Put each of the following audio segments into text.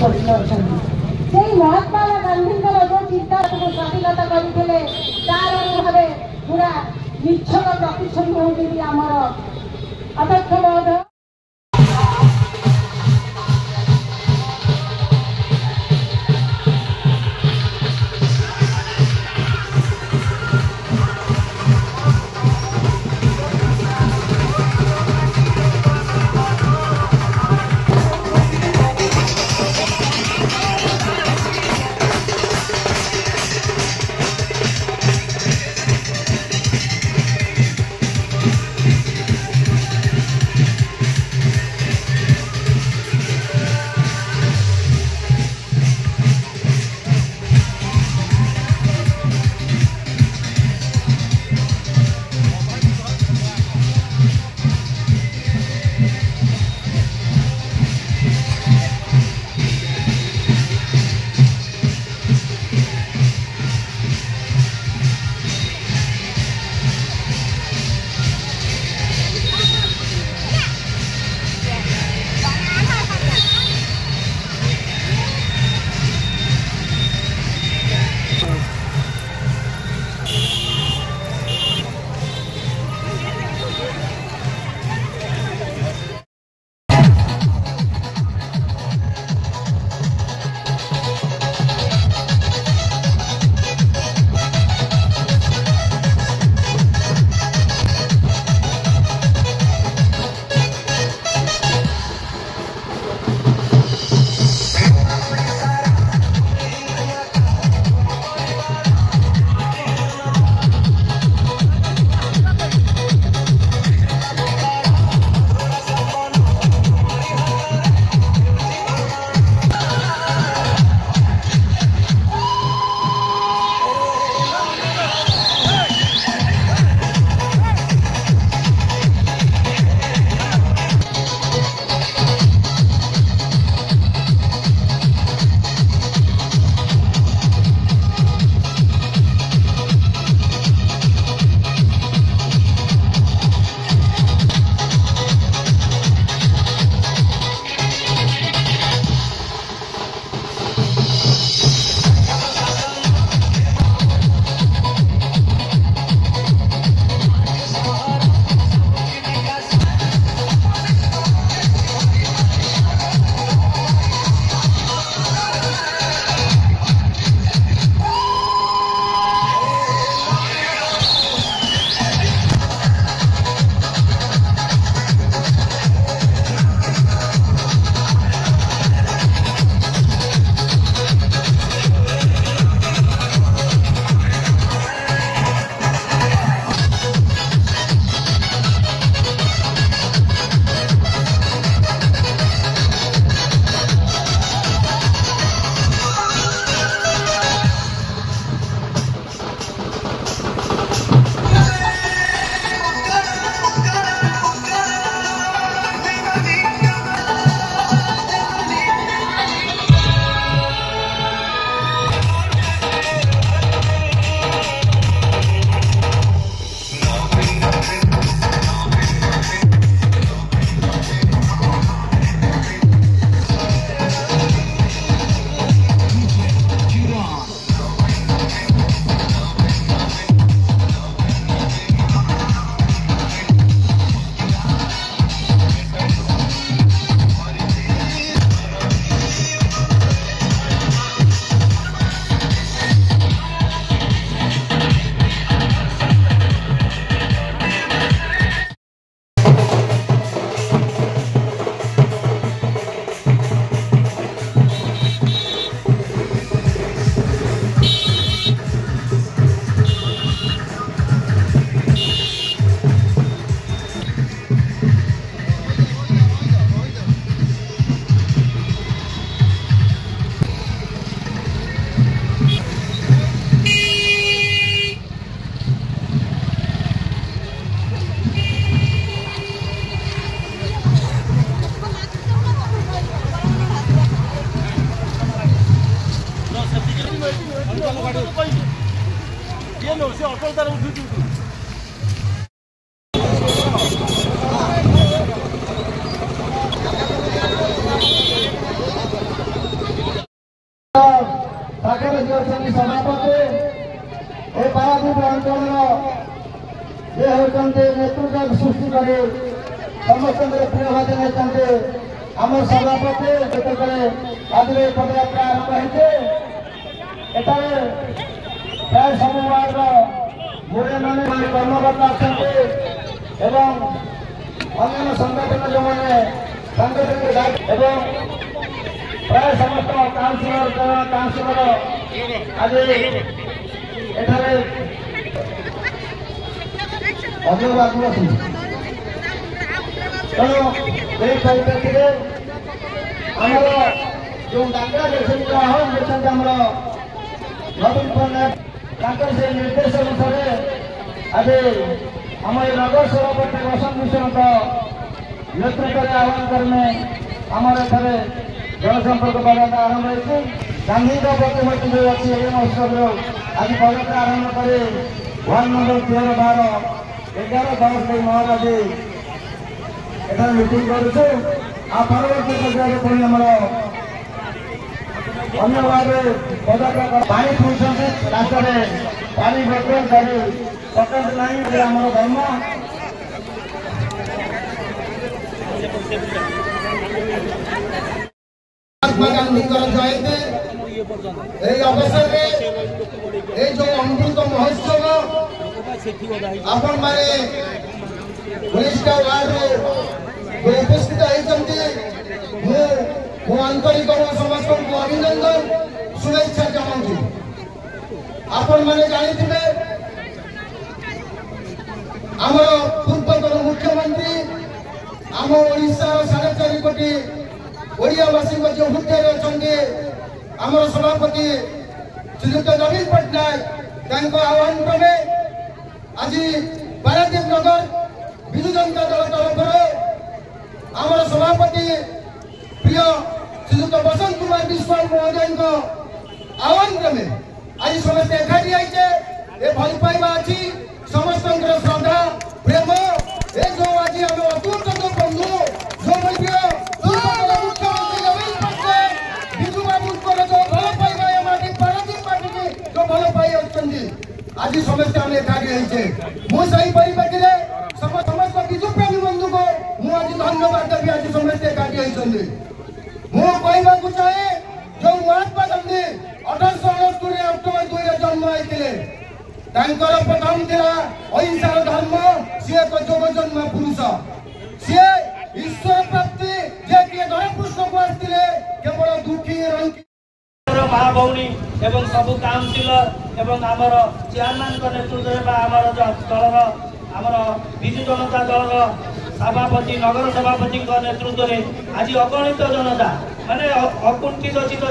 କରିଥାନ୍ତି। ସେଇ ମହାତ୍ମା ଗାନ୍ଧୀଙ୍କର ଯୋଉ ଚିନ୍ତାକୁ ସ୍ୱାଧୀନତା କରିଥିଲେ ତାର ଭାବେ ପୁରା ନିଚ୍ଛକ ପ୍ରତିଛବି ହେଉଛନ୍ତି ଆମର ଅଧ୍ୟକ୍ଷ ମହୋଦୟ। सभापति ए पारादीप अंचल ये होते नेतृत्व सृष्टि कर समस्त प्रिय भाषा नहीं आम सभापति आज पदयात्रा आरंभ होते प्राय सब वार्ड मुड़े मैंने कर्मकर्ता अच्छा अन्य संगठन जो मैंने सांगठनिक प्राय समस्त काउंसिलर आज एठारे अभिभावक तेणु यही परिप्रेक्षी आमर जो डाक्रा देखते आह्वान देखते आम नवीन पट्टनायक से निर्देश अनुसार आज आम नगर सभापति वसंत भूषण नेतृत्व में आह्वान करने आमर एठारे जनसंपर्क पदयात्रा आरंभ हो गांधी का प्रतिमूर्ति जो अच्छी महोत्सव आज पदयात्रा आरंभ कर वार्ड नंबर 13 12 11 10 महाराज एठार मीटिंग करुचु आ परवर्ती पर्याय पुणी आम अन्य वार्ड पदयात्रा पानी पीछे रास्ता पानी बोतल गाड़ी पकेट नहीं आम धर्म महात्मा गांधी जयंती अवसर में जो अमृत महोत्सव आपण माने 19टा वार्ड जो उपस्थित होती आंतरिक समस्त को अभिनंदन शुभेच्छा चाहूँ आपण माने जानी आम पूर्वतन मुख्यमंत्री आम ओडिशा 4.5 कोटी ओडियावासी जो हृदय अच्छे आम सभापति श्रीयुक्त नवीन पट्टनायक आह्वान क्रमे आज पारादीप नगर विजु जनता दल तरफ आम सभापति प्रिय श्रीयुक्त बसंत कुमार विश्वाल महोदय आह्वान क्रमे आज समस्त एकाठी आईचे भल पाइबा अच्छी समस्त श्रद्धा प्रेम ए जो आज आम अतुट बंधु जो मुख्यमंत्री नवीन पट्टनायक विजु बाबू जो भल पाइबा पारादीप पार्टी जो भल पाई आज समस्त आम एकाठी होइछे मुझे परिप्रेक्षी समस्त विजु प्रेमी बंधु को मुझे धन्यवाद देवी आज समस्त एकाठी होइछन्ति कहवाक चाहे जो महात्मा गांधी 1869 अक्टोबर 2 जन्म होते प्रथम था अहिंसार धर्म सी एक जोग जन्म पुरुष सी ईश्वर प्राप्ति जे कि धरपृष्ठ को आसते केवल दुखी माँ भौणी एवं सबु काउंसिलर एवं आमर चेयरमैन नेतृत्व में आमर दलर आमर विजु जनता दलर सभापति नगर सभापति नेतृत्व में आज अगणित जनता माने अकुंठित चित्त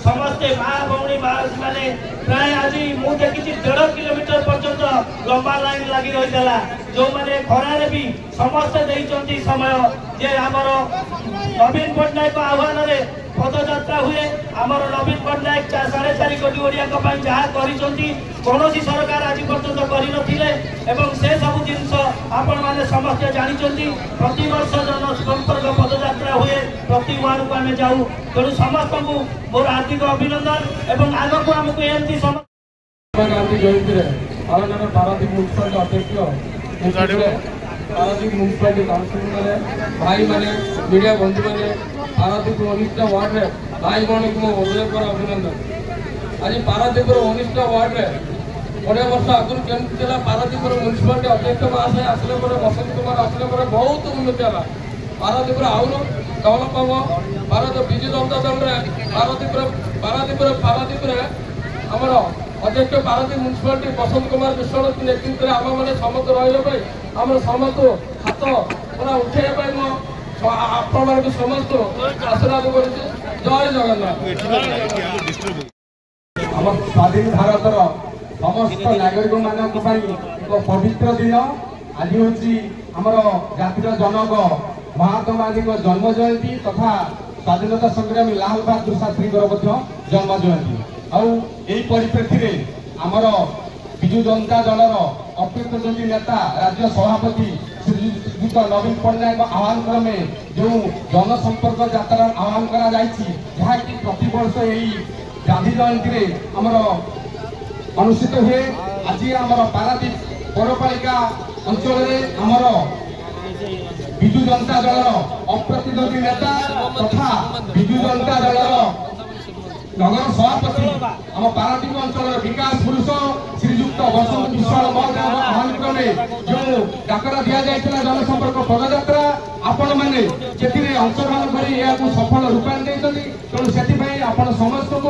समस्ते माँ भौणी माने प्राय आज मुझे देखी 1.5 किलोमीटर पर्यंत लंबा लाइन लगी रही जो मैंने खरारे भी समस्ते देइचंती समय जे आमर नवीन पट्टनायक आह्वान पदयात्रा हुए आमर नवीन पट्टनायक 4.5 कोटी ओडिया जहाँ कौन सरकार आज पर्यंत कर से सब जिनस आपण मैंने समस्ते जानी प्रति वर्ष जनसंपर्क पदयात्रा हुए प्रति वार्ड को आम जाऊ तेणु समस्त को मोर हार्दिक अभिनंदन एवं आग को आमको एमती गांधी जयंती आलोचना पारादीप म्युनिसिपालिटी अध्यक्ष पारादीप म्युनिसिपालिटी काउंसिल भाई मैंने मीडिया बंधु मैंने पारादीप 19टा वार्ड रे भाई बहन को हृदय अभिनंदन आज पारादीप 19टा वार्ड रे 20 वर्ष आगुरी केमती पारादीप म्युनिसिपालिटी अध्यक्ष महाशय आसले बसंत कुमार आसले बहुत उन्नति है पारादीप आउन डेभलप हम भारत विजु जनता दल पारादीप आमर अध्यक्ष पारादीप म्युनिसिपालिटी बसंत कुमार विश्वाल नेतृत्व में आम मैंने समस्त रही आम समस्त हाथ पूरा उठेगा आपण समस्त आशीर्वाद कर जय जगन्नाथ आम स्वाधीन भारतर समस्त नागरिक मान एक पवित्र दिन आज हूँ आमर जातिर जनक महात्मा गांधी जन्म जयंती तथा स्वाधीनता संग्रामी लाल बहादुर शास्त्री जन्म जयंती आई परिप्रेक्षी आमर विजु जनता दलर अप्रत्यक्षी नेता राज्य सभापति श्रीयुक्त नवीन पट्टनायक आह्वान क्रमे जो जनसंपर्क यात्रा आह्वान करा प्रति वर्ष यही गांधी जयंती आमर अनुष्ठित हुए। आज आमर पारादीप पौरपालिका अंचल आमर विजु जनता दल अप्रतिद्वंदी नेता तथा विजु जनता दल नगर सभापति आम पारादीप अंचल विकास पुरुष श्रीजुक्त बसंत विश्वाल महोदय आह्वान क्रमे जो डाकरा दि जाइए जनसंपर्क पदयात्रा आपण मैंने अंशग्रहण कर सफल रूपायन देते तेणु से आपण समस्त को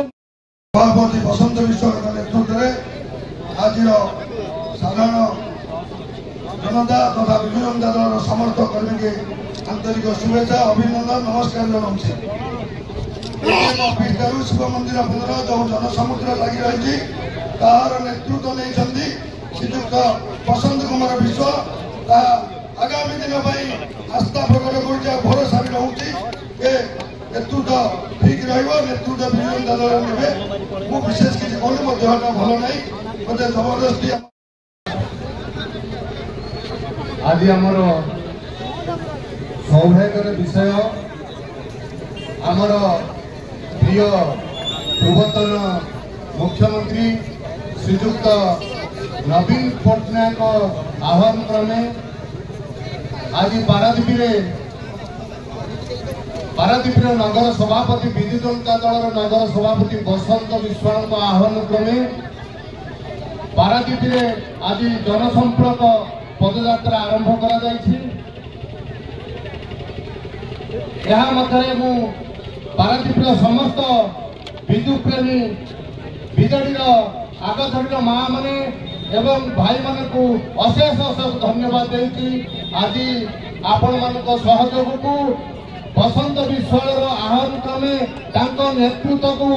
सभापति बसंत विश्वाल नेतृत्व में आज साधारण जनता तथा विजु जनता दल समर्थक कर्मी के आंतरिक शुभेच्छा अभिनंदन नमस्कार जनाऊँ शिव मंदिर पुनः जो जनसमुद्र लगी रही तार नेतृत्व नहीं श्रीजुक्त बसंत कुमार विश्व आगामी दिन आस्था प्रकट कर भरोसा भी रोचे नेतृत्व ठीक नेतृत्व विजु जनता दल ने मु विशेष किसी कहूँ भल ना मत जबरदस्ती आज आमर सौभाग्यर विषय आमर प्रिय पूर्वतन मुख्यमंत्री श्रीजुक्त नवीन पट्टनायक आह्वान क्रमे आज पारादीप नगर सभापति विजु जनता दल नगर सभापति बसंत विश्वाल आह्वान क्रमे पारादीप आज जनसंपर्क पदयात्रा आरंभ कर मु पारादीप समस्त विद्युत प्रेमी विजेडी आगधड़ी माँ मैंने एवं भाई मान को अशेष अशेष धन्यवाद देती आज आपण मान सहयोग को बसंत विश्वाल आह्वान क्रमे नेतृत्व को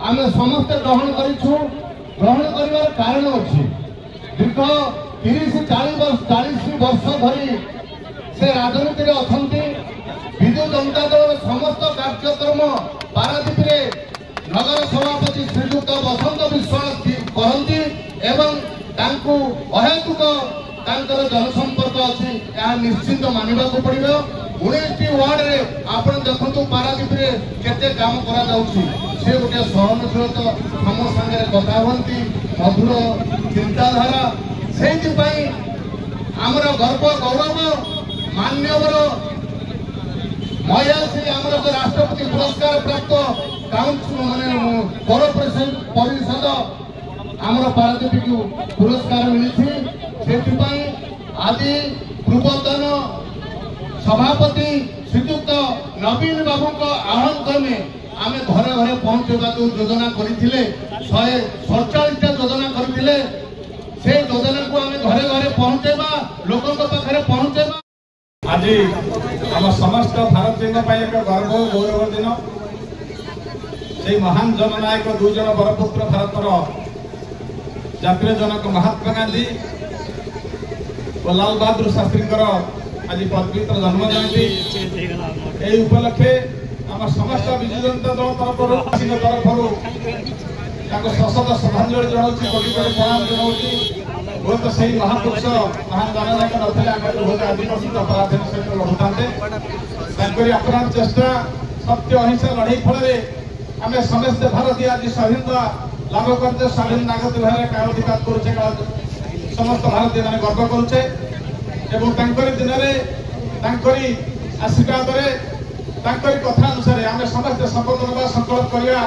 आम समस्ते ग्रहण कर कारण अच्छी दीर्घ 30-40 वर्ष धरी से राजनीति में अच्छा विजु जनता दल समस्त कार्यक्रम पारादीप नगर सभापति श्रीजुक्त बसंत विश्वाल करती एवं अहेतुक जनसंपर्क अच्छी निश्चिंत मानवा पड़ो 19टी वार्ड रे आप देखु पारादीप केते काम करा से गोटे सहनशीलता सम सागे कथा हमें मधुर चिंताधारा से आमर गर्व गौरव मान्यवर महिला श्री आमर जो राष्ट्रपति पुरस्कार प्राप्त काउंसिल माने पौर परिषद आमर पारादीप को पुरस्कार मिली आज पूर्वतन सभापति श्रीजुक्त नवीन बाबू आह्वान क्रमे आम घरे घरे पहुंचवा जो योजना करते 147टा योजना करते से योजना को आम घरे घरे पहुंचेबा लोकों पाखे पहुंचेबा आज आम समस्त भारतीय एक गर्व गौरव दिन से महान जननायक 2 जन बरपुत्र भारतर जातीय जनक महात्मा गांधी और लाल बहादुर शास्त्री आज पवित्र जन्म जयंती यही उपलक्षे आम समस्त विजु जनता दल तरफ सशद श्रद्धांजलि जनाऊँ कोटि कोटि प्रणाम जनाऊँ बहुत तो सही महापुरुष महान जननायक नथिले आगे बहुत आदिवासी अपराध सहित लड़ुता अप्राण चेष्टा सत्य अहिंसा लड़ाई फल आम समस्ते भारतीय आज स्वाधीनता लाभ करते स्वाधीन नागरिक भाव कालाधिकार करुचे समस्त भारतीय मैंने गर्व करुचे दिन में आशीर्वाद कथा अनुसार आम समस्ते शपथ ना संकल्प करवा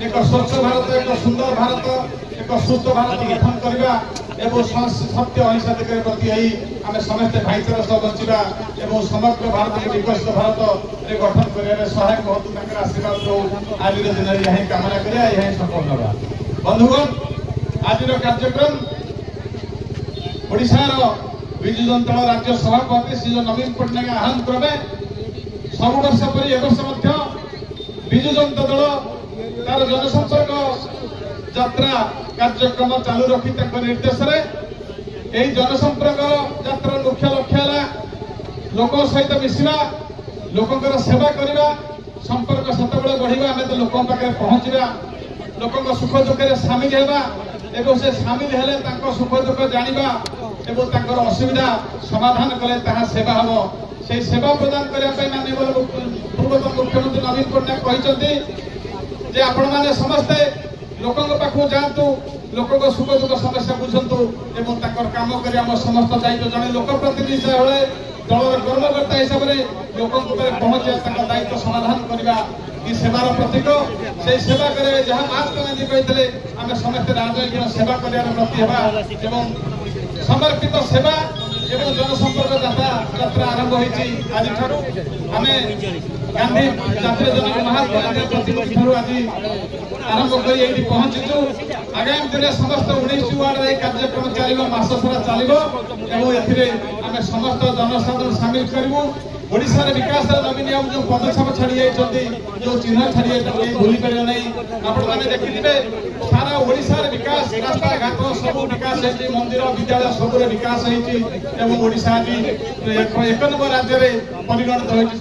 एक स्वच्छ भारत एक सुंदर भारत एक सुस्थ भारत गठन करवा सत्य अहिंसा दिगरे प्रति आम समस्ते भाईचारा सह बचा और समग्र भारत को विकसित भारत गठन कर सहायक बहुत आशीर्वाद रो आज दिन में यही कामना करा यही सफल होगा। बंधुगण आज कार्यक्रम ओडिशार विजु जनता दल राज्य सभापति श्री नवीन पट्टनायक आह्वान क्रमे सब वर्ष पर वर्ष विजु जनता दल तार जनसंपर्क यात्रा कार्यक्रम चालू रखी निर्देश में जनसंपर्क यात्रा मुख्य लक्ष्य है लोक सहित मिसवा लोकर सेवा करवा संपर्क सतबले बढ़िया आम तो लोक पाखे पहुँचवा लोक सुख दुख में सामिल होगा एवं से सामिल हेले सुख दुख जाना एवं असुविधा समाधान कले सेवा हम से सेवा प्रदान करने माननीय पूर्वतन मुख्यमंत्री नवीन पट्टनायक कहते जे आपण माने समस्ते लोकों पाखु जातु लोकों सुख दुख समस्या बुझंतु एवं ताकर काम करी हम समस्त दायित्व जने लोक प्रतिनिधि हिसाब दलर कर्मकर्ता हिसाब से लोकों पहुंचे दायित्व समाधान करवा कि सेवार प्रतीक से सेवा करे जहाँ महात्मा गांधी कहते आम समस्त राजनैतिक सेवा कर प्रति एवं समर्पित सेवा एवं जनसंपर्क यात्रा आरंभ होती आज आम गांधी जातीय जनक महात्मा गांधी प्रतिमूर्ति ठार आज आरंभ कर पहुंचीचु आगामी दिन समस्त 19 वार्ड कार्यक्रम चलो मास सारा चलो आम समस्त जनसाधारण सामिल करूँ ओडिशा विकास नवीन बाबू जो पदक्षेप छाड़ी जो चिन्ह छाड़ी भूली पारे नहीं आपण देखिए सारा ओडिशा विकास रास्ता घाट सब विकास है मंदिर विद्यालय सब विकास होती ओडिशा 1 नंबर राज्य में परिगणित होती।